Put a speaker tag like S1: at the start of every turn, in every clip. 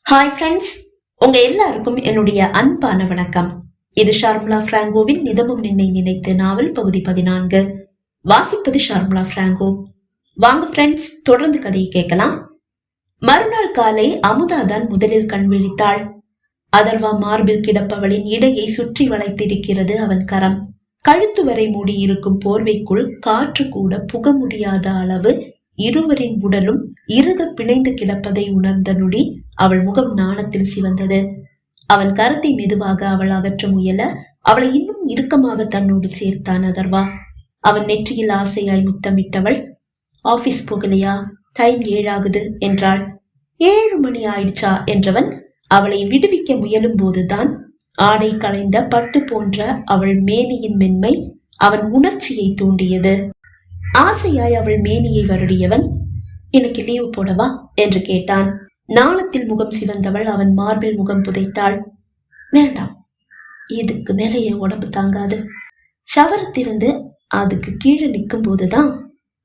S1: Hi friends, உங்க எல்லாருக்கும் என்னுடைய அன்பான வணக்கம். இது ஷார்மிளா பிராங்கோவின் நிதமும் நின்னை நினைத்து நாவல் பகுதி 14. வாசிப்பது ஷார்மிளா பிராங்கோ. வாங்க ஃப்ரெண்ட்ஸ், தொடர்ந்து கதையை கேட்கலாம். மறுநாள் காலை அமுதாதான் முதலில் கண் விழித்தாள். அதர்வா மார்பில் கிடப்பவளின் இடையை சுற்றி வளைத்திருக்கிறது அவன் கரம். கழுத்து வரை மூடி இருக்கும் போர்வைக்குள் காற்று கூட புக முடியாத அளவு இருவரின் உடலும் இறுக பிணைந்து கிடப்பதை உணர்ந்த நொடி அவள் முகம் நாணத்தில் சிவந்தது. அவன் கரத்தை மெதுவாக அவள் அகற்ற முயல அவளை இன்னும் இறுக்கமாக தன்னோடு சேர்த்தான் அதர்வா. அவன் நெற்றியில் ஆசையாய் முத்தமிட்டவள், ஆபீஸ் போகலையா? டைம் 7 ஆகுது என்றாள். 7 மணி ஆயிடுச்சா என்றவன் அவளை விடுவிக்க முயலும் போதுதான் ஆடை களைந்த பட்டு போன்ற அவள் மேனியின் மென்மை அவன் உணர்ச்சியை தூண்டியது. ஆசையாய் அவள் மேனியை வருடியவன், எனக்கு லீவு போடவா என்று கேட்டான். நாணத்தில் முகம் சிவந்தவள் அவன் மார்பில் முகம் புதைத்தாள். வேண்டாம், இதுக்கு மேல என் உடம்பு தாங்காது. ஷவரத்திலிருந்து அதுக்கு கீழே நிற்கும் போதுதான்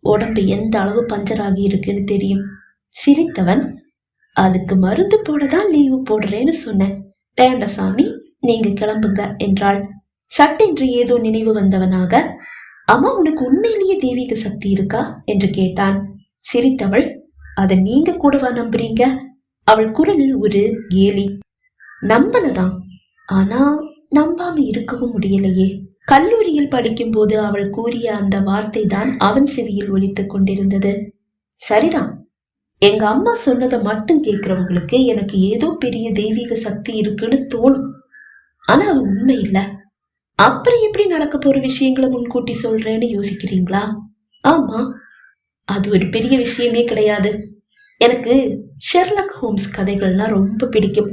S1: உடம்பு எந்த அளவு பஞ்சராகி இருக்குன்னு தெரியும். சிரித்தவன், அதுக்கு மருந்து போடதான் லீவு போடுறேன்னு சொன்னேன். வேண்ட சாமி, நீங்க கிளம்புங்க என்றாள். சட்டென்று ஏதோ நினைவு வந்தவனாக, அம்மா உனக்கு உண்மையிலேயே தெய்வீக சக்தி இருக்கா என்று கேட்டான். சிரித்தவள், அத நீங்க கூடவா நம்புறீங்க? அவள் குரலில் ஒரு கேலி. நம்பலதான், ஆனா நம்பாம இருக்கவும் முடியலையே. கல்லூரியில் படிக்கும் போது அவள் கூறிய அந்த வார்த்தை தான் அவன் செவியில் ஒலித்துக் கொண்டிருந்தது. சரிதான், எங்க அம்மா சொன்னதை மட்டும் கேட்கிறவங்களுக்கு எனக்கு ஏதோ பெரிய தெய்வீக சக்தி இருக்குன்னு தோணும். ஆனா அது உண்மை இல்ல. அப்புறம் எப்படி நடக்க போற விஷயங்களை முன்கூட்டி சொல்றேன்னு யோசிக்கிறீங்களா? ஆமா, அது ஒரு பெரிய விஷயமே கிடையாது. எனக்கு ஷெர்லாக் ஹோம்ஸ் கதைகள்னா ரொம்ப பிடிக்கும்.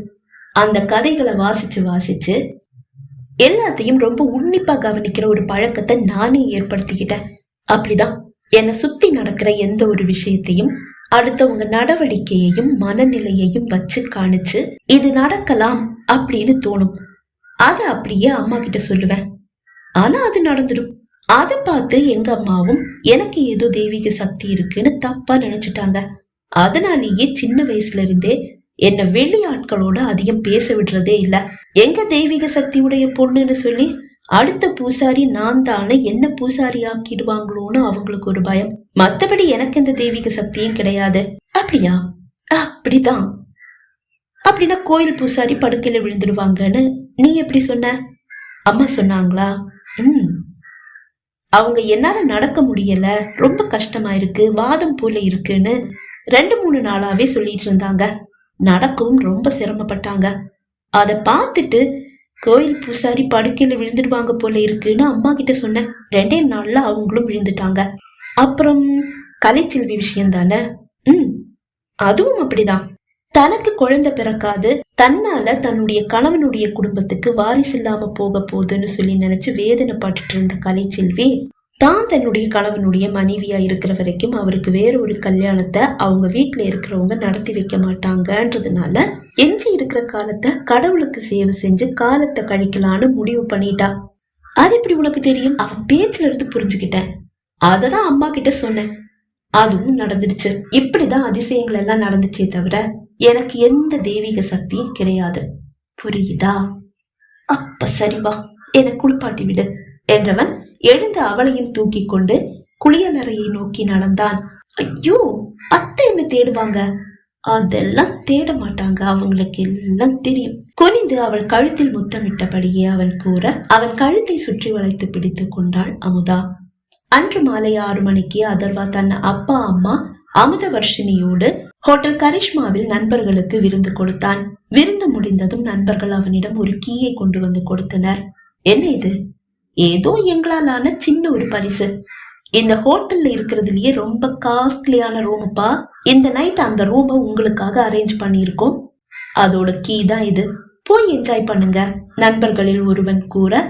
S1: அந்த கதைகளை வாசிச்சு வாசிச்சு எல்லாத்தையும் ரொம்ப உன்னிப்பா கவனிக்கிற ஒரு பழக்கத்தை நானே ஏற்படுத்திக்கிட்டேன். அப்படிதான் என்னை சுத்தி நடக்கிற எந்த ஒரு விஷயத்தையும் அடுத்தவங்க நடவடிக்கையையும் மனநிலையையும் வச்சு காணிச்சு இது நடக்கலாம் அப்படின்னு தோணும். அத அப்படியே அம்மா கிட்ட சொல்லுவேன். ஆனா அது நடந்துடும். அதை பார்த்து எங்க அம்மாவும் எனக்கு ஏதோ தெய்வீக சக்தி இருக்குன்னு தப்பா நினைச்சிட்டாங்க. அதனாலேயே சின்ன வயசுல இருந்தே என்ன வெளி ஆட்களோட அதிகம் பேச விடுறதே இல்ல. எங்க தெய்வீக சக்தி உடைய பொண்ணுன்னு சொல்லி அடுத்த பூசாரி நான் தானே என்ன பூசாரி ஆக்கிடுவாங்களோன்னு அவங்களுக்கு ஒரு பயம். மத்தபடி எனக்கு எந்த தெய்வீக சக்தியும் கிடையாது. அப்படியா? அப்படிதான். அப்படின்னா கோயில் பூசாரி படுக்கையில விழுந்துடுவாங்கன்னு நீ எப்படி சொன்ன? அம்மா சொன்னாங்களா? அவங்க என்னால நடக்க முடியல, ரொம்ப கஷ்டமா இருக்கு, வாதம் போல இருக்குன்னு 2-3 நாளாவே சொல்லிட்டு இருந்தாங்க. நடக்கவும் ரொம்ப சிரமப்பட்டாங்க. அத பார்த்துட்டு கோயில் பூசாரி படுக்கையில விழுந்துடுவாங்க போல இருக்குன்னு அம்மா கிட்ட சொன்னேன். 2 நாள்ல அவங்களும் விழுந்துட்டாங்க. அப்புறம் கலைச்செல்வி விஷயம் தானே? அதுவும் அப்படிதான். தனக்கு குழந்தை பிறக்காது, தன்னால தன்னுடைய கணவனுடைய குடும்பத்துக்கு வாரிசு இல்லாம போக போகுதுன்னு சொல்லி நினைச்சு வேதனைப்பட்டு இருந்த கலைச்செல்வி தான் தன்னுடைய கணவனுடைய மனைவியா இருக்கிற வரைக்கும் அவருக்கு வேற ஒரு கல்யாணத்தை அவங்க வீட்டுல இருக்கிறவங்க நடத்தி வைக்க மாட்டாங்கன்றதுனால எஞ்சி இருக்கிற காலத்தை கடவுளுக்கு சேவை செஞ்சு காலத்தை கழிக்கலான்னு முடிவு பண்ணிட்டா. அது எப்படி உனக்கு தெரியும்? அவ பேச்சுல இருந்து புரிஞ்சுக்கிட்டேன். அததான் அம்மா கிட்ட சொன்னேன். அதுவும் நடந்துடுச்சு. இப்படிதான் அதிசயங்கள் எல்லாம் நடந்துச்சே தவிர எனக்கு எந்த தெய்வீக சக்தியும் கிடையாது. புரியுதா? அப்ப சரிவா, என்னை குளிப்பாட்டி விடு என்றவன் எழுந்து அவளையும் தூக்கி கொண்டு குளியலறையை நோக்கி நடந்தான். ஐயோ, அத்தை என்ன தேடுவாங்க? அதெல்லாம் தேட மாட்டாங்க, அவங்களுக்கு எல்லாம் தெரியும். குனிந்து அவள் கழுத்தில் முத்தமிட்டபடியே அவன் கூற அவன் கழுத்தை சுற்றி வளைத்து பிடித்து கொண்டாள் அமுதா. அன்று மாலை 6 மணிக்கு அதர்வா தன் அப்பா அம்மா அமுதவர்ஷினியோடு ஹோட்டல் கரிஷ்மாவில் நண்பர்களுக்கு விருந்து கொடுத்தான். விருந்து முடிந்ததும் நண்பர்கள் அவனிடம் ஒரு கீயை கொண்டு வந்து கொடுத்தனர். என்ன இது? ஏதோ எங்களாலான சின்ன ஒரு பரிசு. இந்த ஹோட்டல்ல இருக்கிறதுலயே ரொம்ப காஸ்ட்லியான ரூமுப்பா. இந்த நைட் அந்த ரூமை உங்களுக்காக அரேஞ்ச் பண்ணியிருக்கோம். அதோட கீ தான் இது. போய் என்ஜாய் பண்ணுங்க நண்பர்களில் ஒருவன் கூற,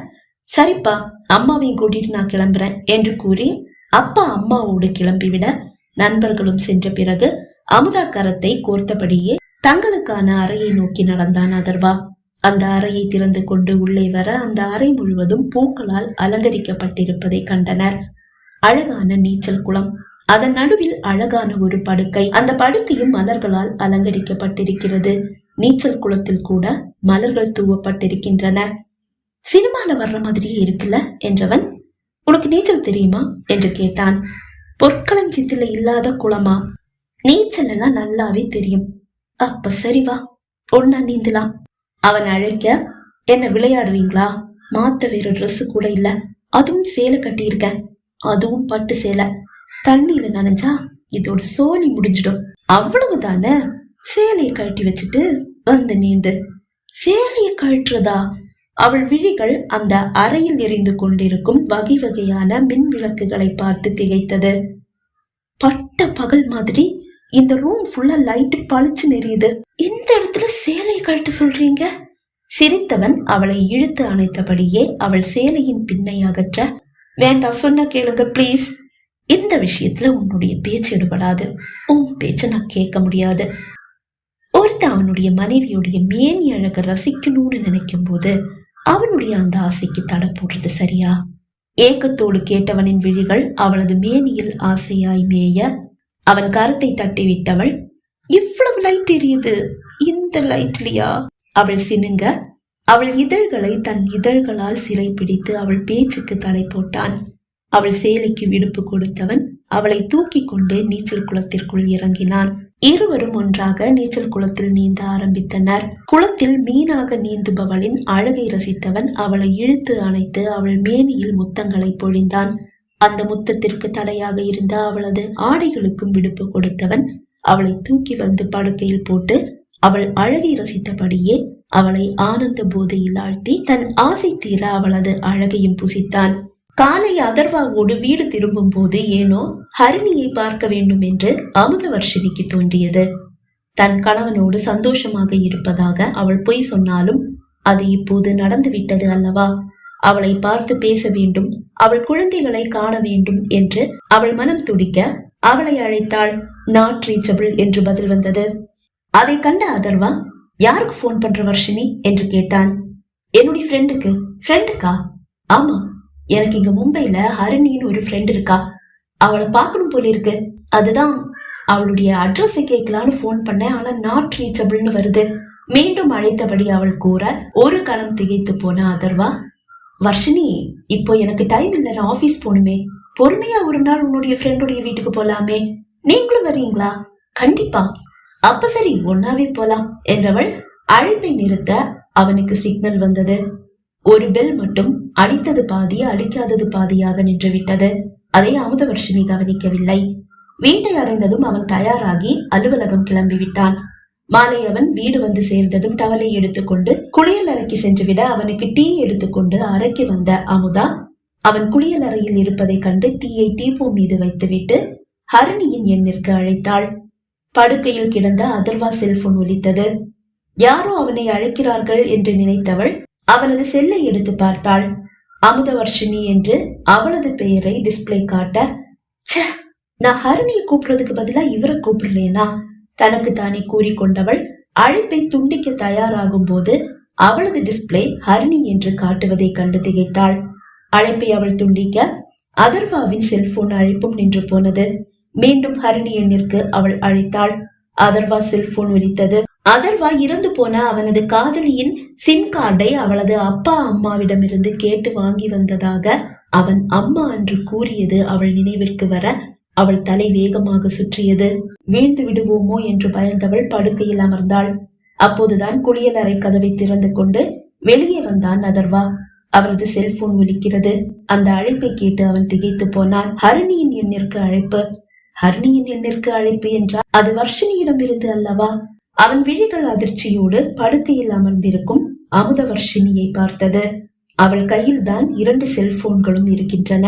S1: சரிப்பா, அம்மாவையும் கூட்டிட்டு நான் கிளம்புறேன் என்று கூறி அப்பா அம்மாவோடு கிளம்பிவிட நண்பர்களும் சென்ற பிறகு அமுதா கரத்தை கோர்த்தபடியே தங்களுக்கான அறையை நோக்கி நடந்தான் அதர்வா. அந்த அறையை திறந்து கொண்டு உள்ளே வர அந்த அறை முழுவதும் பூக்களால் அலங்கரிக்கப்பட்டிருப்பதை கண்டனர். அழகான நீச்சல் குளம், அதன் நடுவில் அழகான ஒரு படுக்கை, அந்த படுக்கையும் மலர்களால் அலங்கரிக்கப்பட்டிருக்கிறது. நீச்சல் குளத்தில் கூட மலர்கள் தூவப்பட்டிருக்கின்றன. சினிமால வர்ற மாதிரியே இருக்குல்ல என்றவன், உனக்கு நீச்சல் தெரியுமா என்று கேட்டான். பொற்களஞ்சியத்துல இல்லாத குளமா? நீச்சல் எல்லாம் நல்லாவே தெரியும். அப்ப சரிவா, ஒன்னா நீந்தலாம். அவன் அழைக்க, என்ன விளையாடுவீங்களா? மாத்த வேற ட்ரெஸ் கூட இல்ல, அதுவும் சேலை கட்டி இருக்க, அதுவும் பட்டு சேலை. தண்ணியில நனைஞ்சா இதோட சோலி முடிஞ்சிடும். அவ்வளவுதானே, சேலையை கழட்டி வச்சுட்டு வந்து நீந்து. சேலையை கழட்டுறதா? அவள் விழிகள் அந்த அறையில் எரிந்து கொண்டிருக்கும் வகை வகையான மின் விளக்குகளை பார்த்து திகைத்தது. பட்ட பகல் மாதிரி இந்த ரூம் ஃபுல்லா லைட் பளிச்சு நெறியுது. இந்த இடத்துல சேலையை கழட்ட சொல்றீங்க? சிரித்தவன் அவளை இழுத்து அணைத்தபடியே அவள் சேலையின் பின்னை அகற்ற, வேண்டாம், சொன்ன கேளுங்க பிளீஸ். இந்த விஷயத்துல உன்னுடைய பேச்சு எடுபடாது. உன் பேச்ச நான் கேட்க முடியாது. ஒருத்த அவனுடைய மனைவியுடைய மேனி அழக ரசிக்கணும்னு நினைக்கும் போது அவனுடைய அந்த ஆசைக்கு தடை போடுறது சரியா? ஏக்கத்தோடு கேட்டவனின் விழிகள் அவளது மேனியில் ஆசையாய் மேய அவன் கரத்தை தட்டி விட்டவள், இவ்வளவு லைட் எரியுது, இந்த லைட்லியா? அவள் சினுங்க. அவள் இதழ்களை தன் இதழ்களால் சிறை பிடித்து அவள் பேச்சுக்கு தடை போட்டான். அவள் சேலைக்கு விடுப்பு கொடுத்தவன் அவளை தூக்கி கொண்டு நீச்சல் குளத்திற்குள் இறங்கினான். இருவரும் ஒன்றாக நீச்சல் குளத்தில் நீந்த ஆரம்பித்தனர். குளத்தில் மீனாக நீந்துபவளின் அழகை ரசித்தவன் அவளை இழுத்து அணைத்து அவள் மேனியில் முத்தங்களை பொழிந்தான். அந்த முத்தத்திற்கு தடையாக இருந்த அவளது ஆடைகளுக்கும் விடுப்பு கொடுத்தவன் அவளை தூக்கி வந்து படுக்கையில் போட்டு அவள் அழகை ரசித்தபடியே அவளை ஆனந்த போதையில் ஆழ்த்தி தன் ஆசை தீர அவளது அழகையும் புசித்தான். காலை அதர்வாவோடு வீடு திரும்பும் போது ஏனோ ஹரிணியை பார்க்க வேண்டும் என்று அமுதவர்ஷினிக்கு தோன்றியது. தன் கணவனோடு சந்தோஷமாக இருப்பதாக அவள் பொய் சொன்னாலும் அது இப்போது நடந்துவிட்டது அல்லவா? அவளை பார்த்து பேச வேண்டும், அவள் குழந்தைகளை காண வேண்டும் என்று அவள் மனம் துடிக்க அவளை அழைத்தாள். நாட் ரீச்சபிள் என்று பதில் வந்தது. அதை கண்ட அதர்வா, யாருக்கு போன் பண்ற வர்ஷினி என்று கேட்டான். என்னுடைய ஃப்ரெண்டுக்கு. ஃப்ரெண்டுக்கா? ஆமா, எனக்கு இங்க மும்பைல ஹரிணின்னு ஒரு ஃப்ரெண்ட் இருக்கா, அவளை பார்க்கணும் போல இருக்கு. அதுதான் அவளுடைய அட்ரஸை கேட்கலான்னு போன் பண்ணேன், ஆனா நாட் ரீச்சபிள்னு வருது. மீண்டும் அழைத்தபடி அவள் கூற ஒரு கணம் திகைத்து போன அதர்வா, வர்ஷினி, இப்போ எனக்கு டைம் இல்லை, நான் ஆபீஸ் போகணுமே. பொறுமையா ஒரு நாள் உன்னுடைய ஃப்ரெண்டுடைய வீட்டுக்கு போலாமே, நீங்களும் வரீங்களா? கண்டிப்பா. அப்ப சரி, ஒன்னாவே போலாம் என்றவள் அழைப்பை நிறுத்த அவனுக்கு சிக்னல் வந்தது. ஒரு பெல் மட்டும் அடித்தது பாதி அடிக்காதது பாதியாக நின்று விட்டது. அதை அமுதவர்ஷினி கவனிக்கவில்லை. வீட்டை அடைந்ததும் அவன் தயாராகி அலுவலகம் கிளம்பிவிட்டான். மாலை அவன் வீடு வந்து சேர்ந்ததும் டவலை எடுத்துக்கொண்டு குளியல் அறைக்கு சென்றுவிட அவனுக்கு டீ எடுத்துக்கொண்டு அறைக்கு வந்த அமுதா அவன் குளியல் அறையில் இருப்பதை கண்டு டீயை டீப்போ மீது வைத்துவிட்டு ஹரிணியின் எண்ணிற்கு அழைத்தாள். படுக்கையில் கிடந்த அதர்வா செல்போன் ஒலித்தது. யாரோ அவனை அழைக்கிறார்கள் என்று நினைத்தவள் அவனது செல்லை எடுத்து பார்த்தாள். அமுதவர்ஷினி என்று அவளது பெயரை டிஸ்பிளே காட்ட, நான் ஹரிணியை கூப்பிடுறதுக்கு பதிலா இவரை கூப்பிடுறேனா தனக்கு தானே கூறிக்கொண்டவள் அழைப்பை துண்டிக்க தயாராகும் போது அவளது டிஸ்பிளே ஹரிணி என்று காட்டுவதை கண்டு திகைத்தாள். அழைப்பை அவள் துண்டிக்க அதர்வாவின் செல்போன் அழைப்பும் நின்று போனது. மீண்டும் ஹரிணி எண்ணிற்கு அவள் அழைத்தாள். அதர்வா செல்போன் ஒலித்தது. அதர்வா இறந்து போன அவனது காதலியின் சிம் கார்டை அவளது அப்பா அம்மாவிடமிருந்து கேட்டு வாங்கி வந்ததாக அவன் அம்மா அன்று கூறியது அவள் நினைவிற்கு வர அவள் தலை வேகமாக சுற்றியது. வீழ்ந்து விடுவோமோ என்று பயந்தவள் படுக்கையில் அமர்ந்தாள். அப்போதுதான் குளியல் அறை கதவை திறந்து கொண்டு வெளியே வந்தான் அதர்வா. அவரது செல்போன் ஒலிக்கிறது. அந்த அழைப்பை கேட்டு அவன் திகைத்து போனான். ஹரிணியின் எண்ணிற்கு அழைப்பு. ஹரிணியின் எண்ணிற்கு அழைப்பு என்றால் அது வர்ஷினியிடம் இருந்து அல்லவா? அவன் விழிகள் அதிர்ச்சியோடு படுக்கையில் அமர்ந்திருக்கும் அமுதவர்ஷினியை பார்த்தது. அவள் கையில் தான் 2 செல்போன்களும் இருக்கின்றன.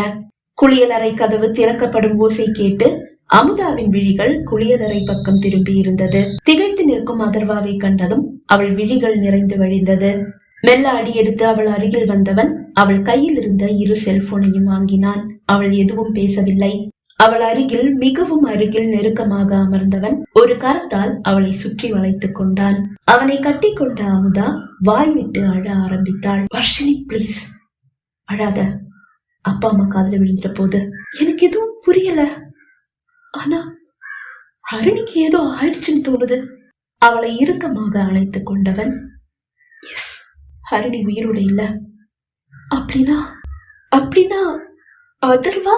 S1: குளியலறை கதவு திறக்கப்படும் ஓசை கேட்டு அமுதாவின் விழிகள் குளியலறை பக்கம் திரும்பி இருந்தது. திகைத்து நிற்கும் அதர்வாவை கண்டதும் அவள் விழிகள் நிறைந்து வழிந்தது. மெல்ல அடி எடுத்து அவள் அருகில் வந்தவன் அவள் கையில் இருந்த 2 செல்போனையும் வாங்கினான். அவள் எதுவும் பேசவில்லை. அவள் அருகில் மிகவும் அருகில் நெருக்கமாக அமர்ந்தவன் ஒரு கரத்தால் அவளை சுற்றி வளைத்துக் கொண்டான். அவனை கட்டி கொண்ட அமுதா வாய் விட்டு அழ ஆரம்பித்தாள். வர்ஷினி பிளீஸ் அழாத, அப்பா அம்மா காதுல விழுந்துட போது. எனக்கு எதுவும் புரியல, ஆனா ஹரிணிக்கு ஏதோ ஆயிடுச்சுன்னு தோணுது. அவளை இறுக்கமாக அணைத்துக் கொண்டவன், எஸ், ஹரிணி உயிரோடு இல்ல. அப்படின்னா அப்படின்னா அதர்வா?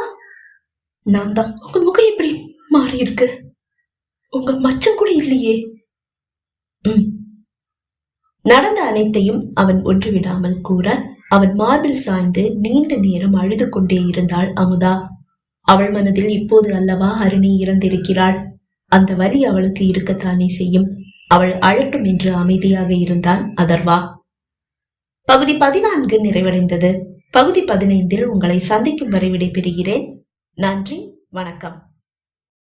S1: நான் தான். உங்க முகம் எப்படி மாறி இருக்கு? உங்க மச்சம் கூட இல்லையே. நடந்த அனைத்தையும் அவன் ஒன்று விடாமல் கூற, அவன் மார்பில் சாய்ந்து நீண்ட நேரம் அழுது கொண்டே இருந்தாள் அமுதா. அவள் மனதில் இப்போது அல்லவா ஹரிணி இறந்திருக்கிறாள். அந்த வலி அவளுக்கு இருக்கத்தானே செய்யும். அவள் அழட்டும் என்று அமைதியாக இருந்தான் அதர்வா. பகுதி 14 நிறைவடைந்தது. பகுதி 15 உங்களை சந்திக்கும் வரை விடைபெறுகிறேன். நன்றி, வணக்கம்.